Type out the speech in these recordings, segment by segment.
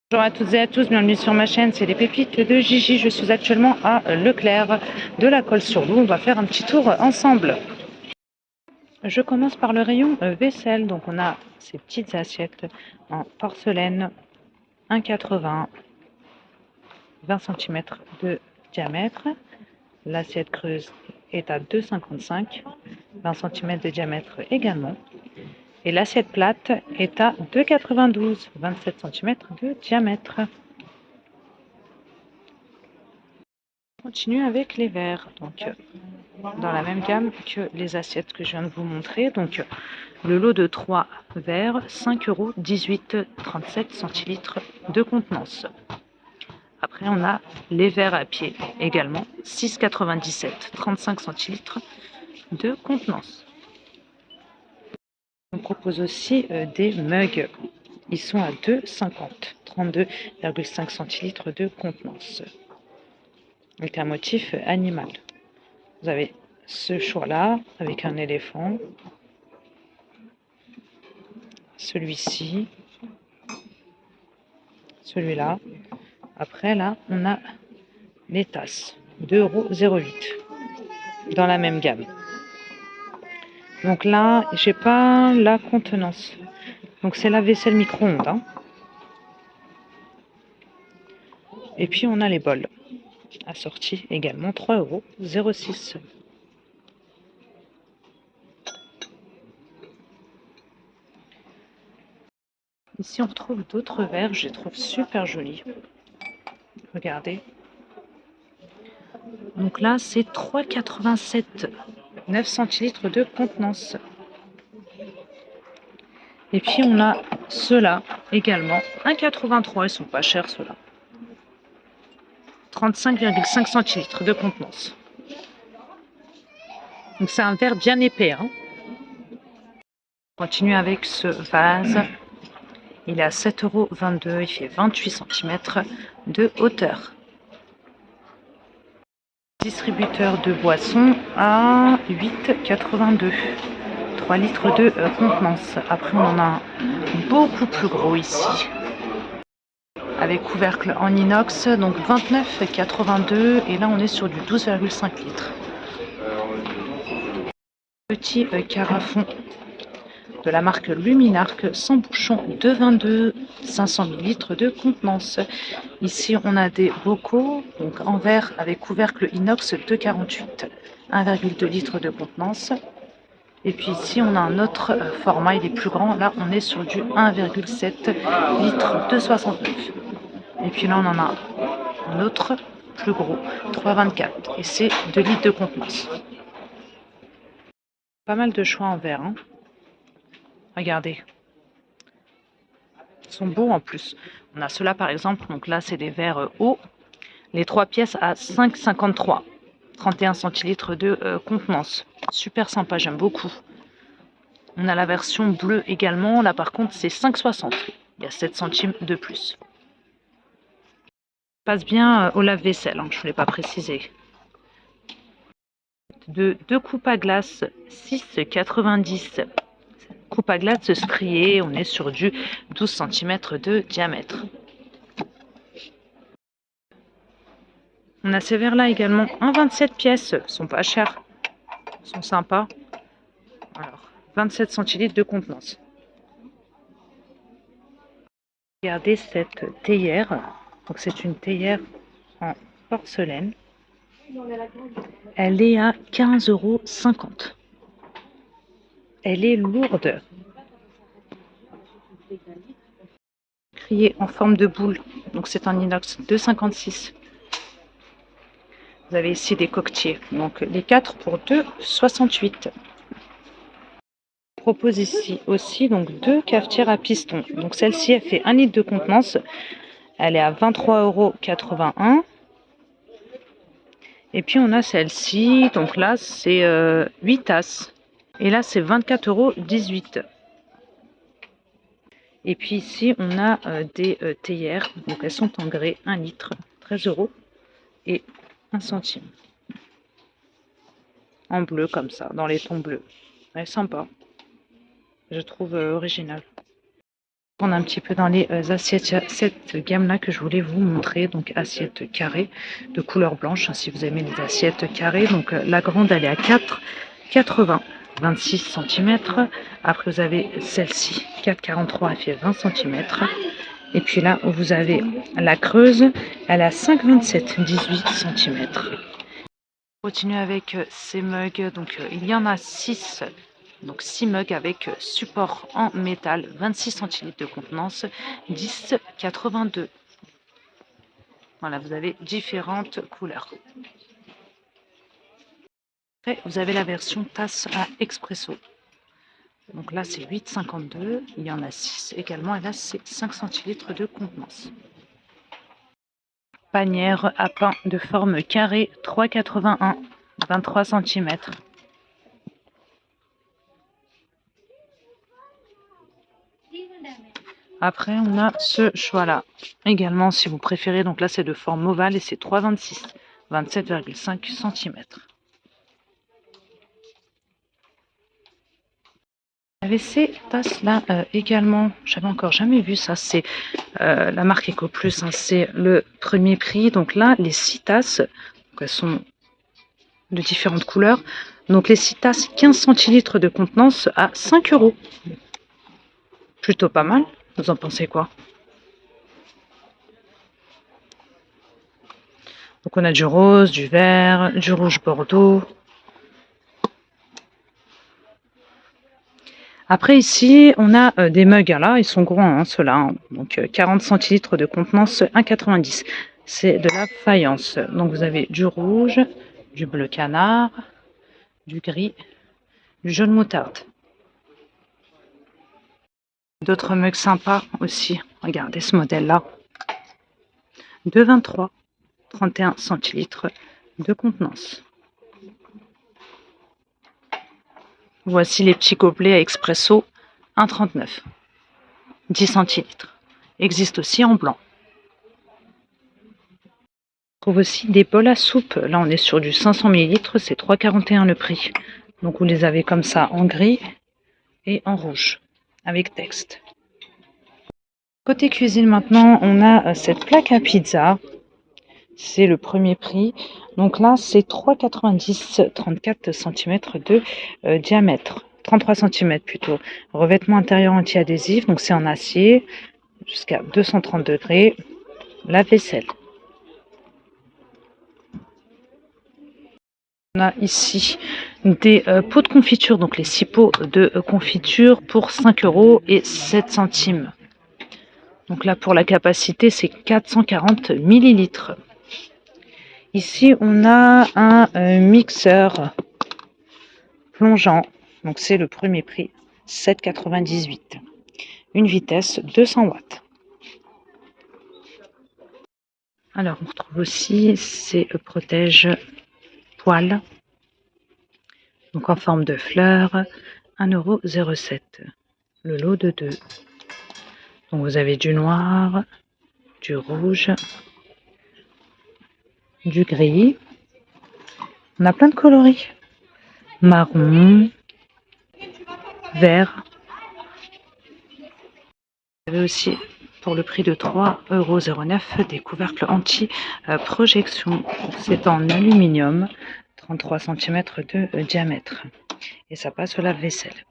Bonjour à toutes et à tous, bienvenue sur ma chaîne, c'est les pépites de Gigi. Je suis actuellement à Leclerc de la Colle-sur-Loup. On va faire un petit tour ensemble. Je commence par le rayon vaisselle. Donc on a ces petites assiettes en porcelaine, 1,80, 20 cm de diamètre. L'assiette creuse est à 2,55, 20 cm de diamètre également. Et l'assiette plate est à 2,92, 27 cm de diamètre. On continue avec les verres, donc dans la même gamme que les assiettes que je viens de vous montrer. Donc le lot de 3 verres, 5,18 €, 37 centilitres de contenance. Après on a les verres à pied également, 6,97 €, 35 centilitres de contenance. On propose aussi des mugs. Ils sont à 2,50 €, 32,5 centilitres de contenance. Avec un motif animal. Vous avez ce choix-là avec un éléphant. Celui-ci. Celui-là. Après, là, on a les tasses. 2,08 € dans la même gamme. Donc là, j'ai pas la contenance. Donc c'est la vaisselle micro-ondes. Hein. Et puis on a les bols. Assortis également 3,06 €. Ici, on retrouve d'autres verres. Je les trouve super jolis. Regardez. Donc là, c'est 3,87 €. 9 centilitres de contenance. Et puis on a ceux-là également. 1,83 €. Ils sont pas chers ceux-là. 35,5 centilitres de contenance. Donc c'est un verre bien épais. Hein. On continue avec ce vase. Il est à 7,22 €. Il fait 28 cm de hauteur. Distributeur de boissons à 8,82 €. 3 litres de contenance. Après, on en a un beaucoup plus gros ici. Avec couvercle en inox, donc 29,82 €. Et là, on est sur du 12,5 litres. Petit carafon de la marque Luminarc, sans bouchon, 2,22 €, 500 ml de contenance. Ici, on a des bocaux, donc en verre avec couvercle inox, 2,48 €, 1,2 litres de contenance. Et puis ici, on a un autre format, il est plus grand. Là, on est sur du 1,7 litres de 69. Et puis là, on en a un autre plus gros, 3,24 €. Et c'est 2 litres de contenance. Pas mal de choix en verre. Hein. Regardez. Ils sont beaux en plus. On a ceux-là par exemple. Donc là, c'est des verres hauts. Les 3 pièces à 5,53 €. 31 centilitres de contenance. Super sympa, j'aime beaucoup. On a la version bleue également. Là, par contre, c'est 5,60 €. Il y a 7 centimes de plus. Passe bien au lave-vaisselle, hein, je ne voulais pas préciser. De 2 coupes à glace, 6,90 €. Coupe à glace striée, on est sur du 12 cm de diamètre. On a ces verres-là également en 27 pièces. Ils sont pas chers. Ils sont sympas. Alors, 27 centilitres de contenance. Regardez cette théière. Donc c'est une théière en porcelaine. Elle est à 15,50 €. Elle est lourde. Criée en forme de boule. Donc c'est en inox, 2,56 €. Vous avez ici des coquetiers. Donc les 4 pour 2,68 €. Je propose ici aussi donc 2 cafetières à piston. Donc celle-ci, elle fait 1 litre de contenance. Elle est à 23,81 €. Et puis on a celle-ci. Donc là, c'est 8 tasses. Et là, c'est 24,18 €. Et puis ici, on a des théières. Donc elles sont en grès, 1 litre, 13 € et 1 centime. En bleu comme ça, dans les tons bleus. Elle est sympa. Je trouve original. On est un petit peu dans les assiettes. Il y a cette gamme-là que je voulais vous montrer. Donc, assiette carrée de couleur blanche, hein, si vous aimez les assiettes carrées. Donc, la grande, elle est à 4,80, 26 cm. Après, vous avez celle-ci, 4,43, elle fait 20 cm. Et puis là, vous avez la creuse, elle a 5,27, 18 cm. On continue avec ces mugs. Donc, il y en a 6. Donc 6 mugs avec support en métal, 26 centilitres de contenance, 10,82. Voilà, vous avez différentes couleurs. Après, vous avez la version tasse à expresso. Donc là, c'est 8,52. Il y en a 6 également. Et là, c'est 5 centilitres de contenance. Panière à pain de forme carrée, 3,81, 23 cm. Après, on a ce choix-là. Également, si vous préférez, donc là, c'est de forme ovale et c'est 3,26, 27,5 cm. Il y avait ces tasses-là également. J'avais encore jamais vu ça. C'est la marque EcoPlus. Hein, c'est le premier prix. Donc là, les 6 tasses, donc elles sont de différentes couleurs. Donc les 6 tasses, 15 centilitres de contenance à 5 €. Plutôt pas mal. Vous en pensez quoi? Donc on a du rose, du vert, du rouge bordeaux. Après ici, on a des mugs. Là, ils sont gros, hein, ceux-là. Hein. Donc 40 centilitres de contenance, 1,90. C'est de la faïence. Donc vous avez du rouge, du bleu canard, du gris, du jaune moutarde. D'autres mugs sympas aussi. Regardez ce modèle-là. 2,23, 31 centilitres de contenance. Voici les petits gobelets à expresso, 1,39, 10 centilitres. Existe aussi en blanc. On trouve aussi des bols à soupe. Là, on est sur du 500 ml, c'est 3,41 le prix. Donc, vous les avez comme ça en gris et en rouge, avec texte. Côté cuisine maintenant, on a cette plaque à pizza. C'est le premier prix. Donc là, c'est 3,90, 34 cm de diamètre. 33 cm plutôt. Revêtement intérieur anti-adhésif, donc c'est en acier, jusqu'à 230 degrés. La vaisselle. On a ici des pots de confiture, donc les 6 pots de confiture pour 5 € et 7 centimes. Donc là, pour la capacité, c'est 440 millilitres. Ici, on a un mixeur plongeant. Donc, c'est le premier prix, 7,98. Une vitesse 200 watts. Alors, on retrouve aussi ces protèges poils. Donc, en forme de fleurs, 1,07 €. Le lot de 2. Donc, vous avez du noir, du rouge, du gris. On a plein de coloris. Marron, vert. Vous avez aussi, pour le prix de 3,09 €, des couvercles anti-projection. C'est en aluminium, 33 cm de diamètre. Et ça passe au lave-vaisselle.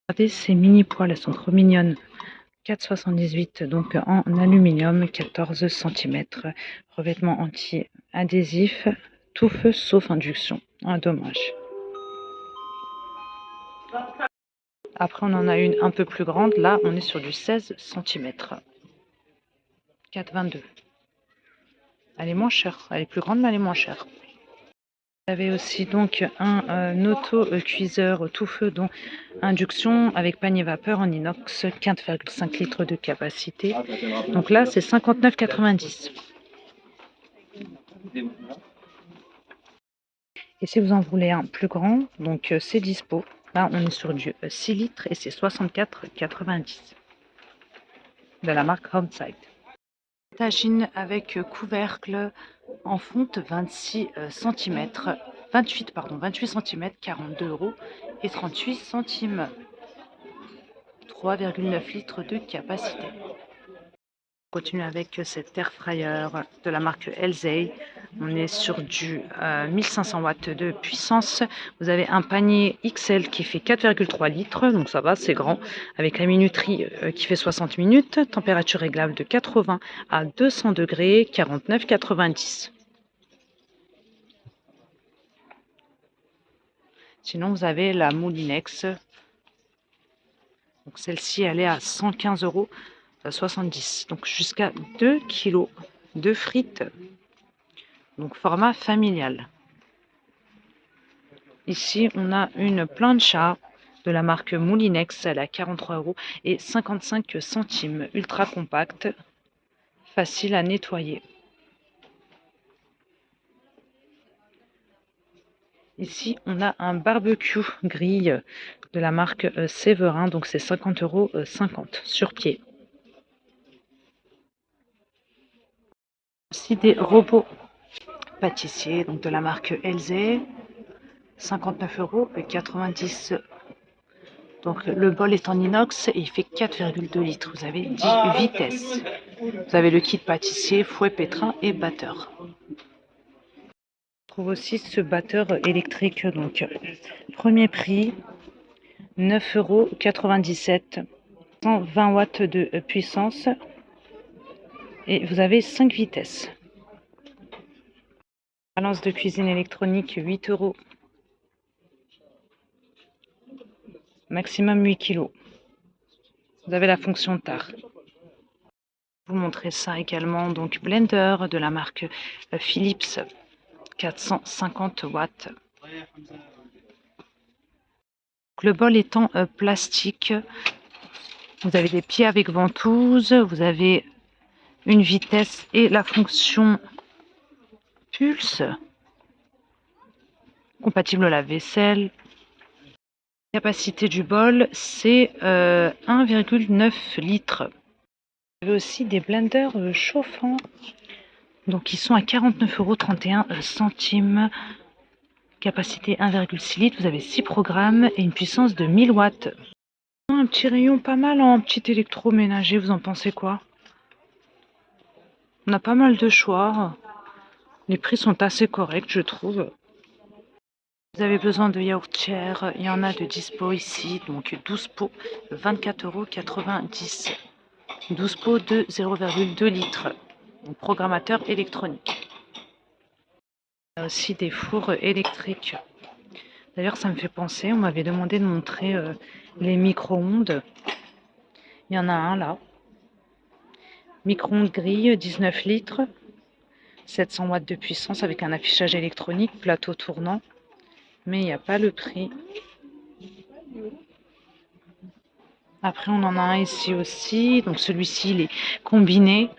Regardez ces mini poêles, elles sont trop mignonnes. 4,78 €, donc en aluminium, 14 cm. Revêtement anti-adhésif, tout feu sauf induction. Ah, dommage. Après, on en a une un peu plus grande. Là, on est sur du 16 cm. 4,22 €. Elle est moins chère. Elle est plus grande, mais elle est moins chère. Vous avez aussi donc un auto-cuiseur tout feu, dont induction avec panier vapeur en inox, 4,5 litres de capacité. Donc là, c'est 59,90 €. Et si vous en voulez un plus grand, donc c'est dispo. Là, on est sur du 6 litres et c'est 64,90 € de la marque Homeside. Tagine avec couvercle en fonte 26 cm, 28 cm, 42 € et 38 centimes. 3,9 litres de capacité. On continue avec cette air fryer de la marque Elzey. On est sur du 1500 watts de puissance. Vous avez un panier XL qui fait 4,3 litres, donc ça va, c'est grand, avec la minuterie qui fait 60 minutes, température réglable de 80 à 200 degrés, 49,90. Sinon, vous avez la Moulinex. Donc celle-ci, elle est à 115,70 €. Donc jusqu'à 2 kg de frites. Donc format familial. Ici, on a une plancha de la marque Moulinex. Elle est à 43,55 €. Ultra compacte. Facile à nettoyer. Ici, on a un barbecue grille de la marque Séverin, donc c'est 50,50 € sur pied. Aussi des robots pâtissiers, donc de la marque Elzey, 59,90 €. Donc le bol est en inox et il fait 4,2 litres. Vous avez 10 vitesses. Vous avez le kit pâtissier, fouet, pétrin et batteur. On trouve aussi ce batteur électrique, donc premier prix 9,97 €, 120 watts de puissance et vous avez 5 vitesses. Balance de cuisine électronique 8 €, maximum 8 kg. Vous avez la fonction tard. Je vais vous montrer ça également, donc blender de la marque Philips, 450 watts. Le bol est en plastique. Vous avez des pieds avec ventouse, vous avez une vitesse et la fonction pulse, compatible à la vaisselle. La capacité du bol, c'est 1,9 litres. Vous avez aussi des blenders chauffants, donc ils sont à 49,31 €. Capacité 1,6 litres, vous avez 6 programmes et une puissance de 1000 watts. Un petit rayon pas mal en petit électroménager, vous en pensez quoi? On a pas mal de choix. Les prix sont assez corrects, je trouve. Vous avez besoin de yaourtière, il y en a de dispo ici, donc 12 pots, 24,90 €. 12 pots de 0,2 litres. Donc programmateur électronique. Il y a aussi des fours électriques. D'ailleurs, ça me fait penser, on m'avait demandé de montrer les micro-ondes. Il y en a un là. Micro-ondes grille, 19 litres, 700 watts de puissance avec un affichage électronique, plateau tournant. Mais il n'y a pas le prix. Après, on en a un ici aussi. Donc celui-ci, il est combiné.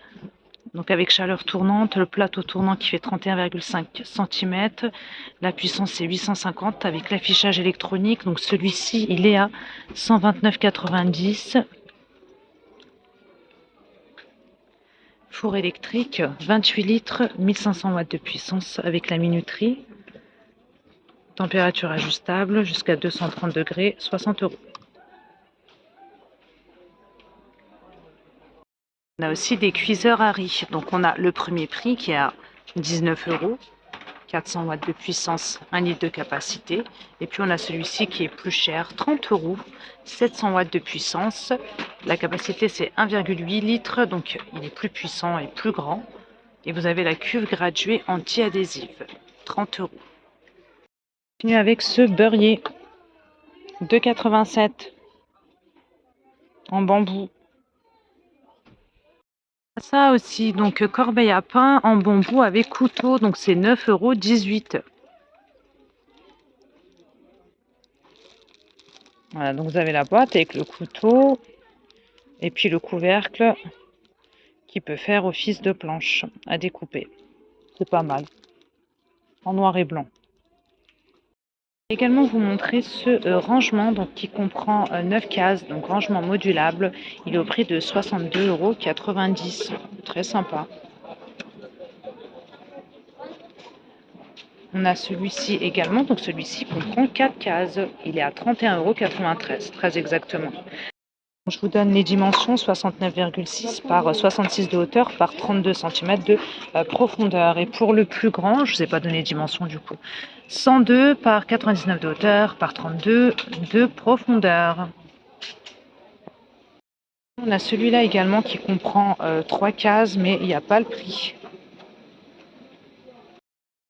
Donc avec chaleur tournante, le plateau tournant qui fait 31,5 cm. La puissance c'est 850 avec l'affichage électronique. Donc celui-ci, il est à 129,90 €. Four électrique, 28 litres, 1500 watts de puissance avec la minuterie. Température ajustable jusqu'à 230 degrés, 60 €. On a aussi des cuiseurs à riz. Donc on a le premier prix qui est à 19 €, 400 watts de puissance, 1 litre de capacité. Et puis on a celui-ci qui est plus cher, 30 €, 700 watts de puissance. La capacité c'est 1,8 litres, donc il est plus puissant et plus grand. Et vous avez la cuve graduée anti-adhésive, 30 €. On continue avec ce beurrier, 2,87 € en bambou. Ça aussi, donc corbeille à pain en bambou avec couteau, donc c'est 9,18 €. Voilà, donc vous avez la boîte avec le couteau et puis le couvercle qui peut faire office de planche à découper. C'est pas mal. En noir et blanc. Également vous montrer ce rangement donc, qui comprend 9 cases, donc rangement modulable. Il est au prix de 62,90 €. Très sympa. On a celui-ci également, donc celui-ci comprend 4 cases. Il est à 31,93 €, très exactement. Je vous donne les dimensions 69,6 par 66 de hauteur par 32 cm de profondeur. Et pour le plus grand, je ne vous ai pas donné les dimensions du coup, 102 par 99 de hauteur par 32 de profondeur. On a celui-là également qui comprend 3 cases, mais il n'y a pas le prix.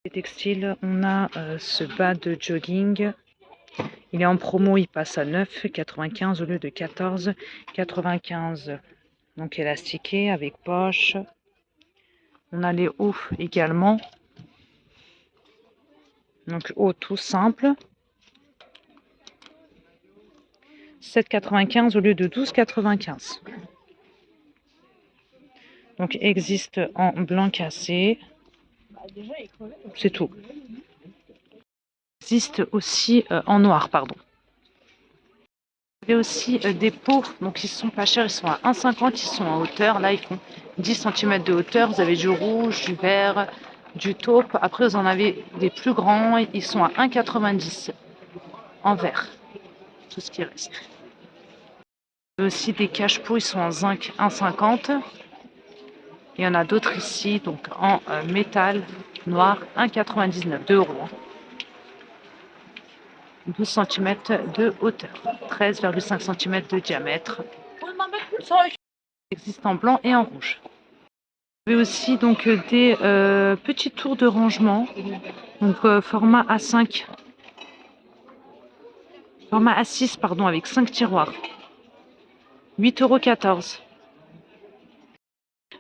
Les textiles, on a ce bas de jogging. Il est en promo, il passe à 9,95 au lieu de 14,95. Donc élastiqué avec poche. On a les hauts également. Donc haut tout simple. 7,95 au lieu de 12,95. Donc existe en blanc cassé. C'est tout. Existe aussi en noir, pardon. Il y a aussi des pots, donc ils sont pas chers, ils sont à 1,50, ils sont en hauteur. Là, ils font 10 cm de hauteur. Vous avez du rouge, du vert, du taupe. Après, vous en avez des plus grands, ils sont à 1,90 en vert. Tout ce qui reste. Il y a aussi des cache-pots, ils sont en zinc 1,50. Il y en a d'autres ici, donc en métal noir 1,99, 2 €. 12 cm de hauteur, 13,5 cm de diamètre. Il existe en blanc et en rouge. Vous avez aussi donc des petits tours de rangement, donc format A5, format A6 pardon, avec 5 tiroirs, 8,14 €.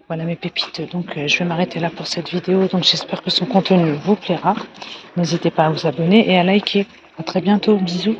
Voilà mes pépites, donc je vais m'arrêter là pour cette vidéo, donc j'espère que son contenu vous plaira. N'hésitez pas à vous abonner et à liker. À très bientôt, bisous.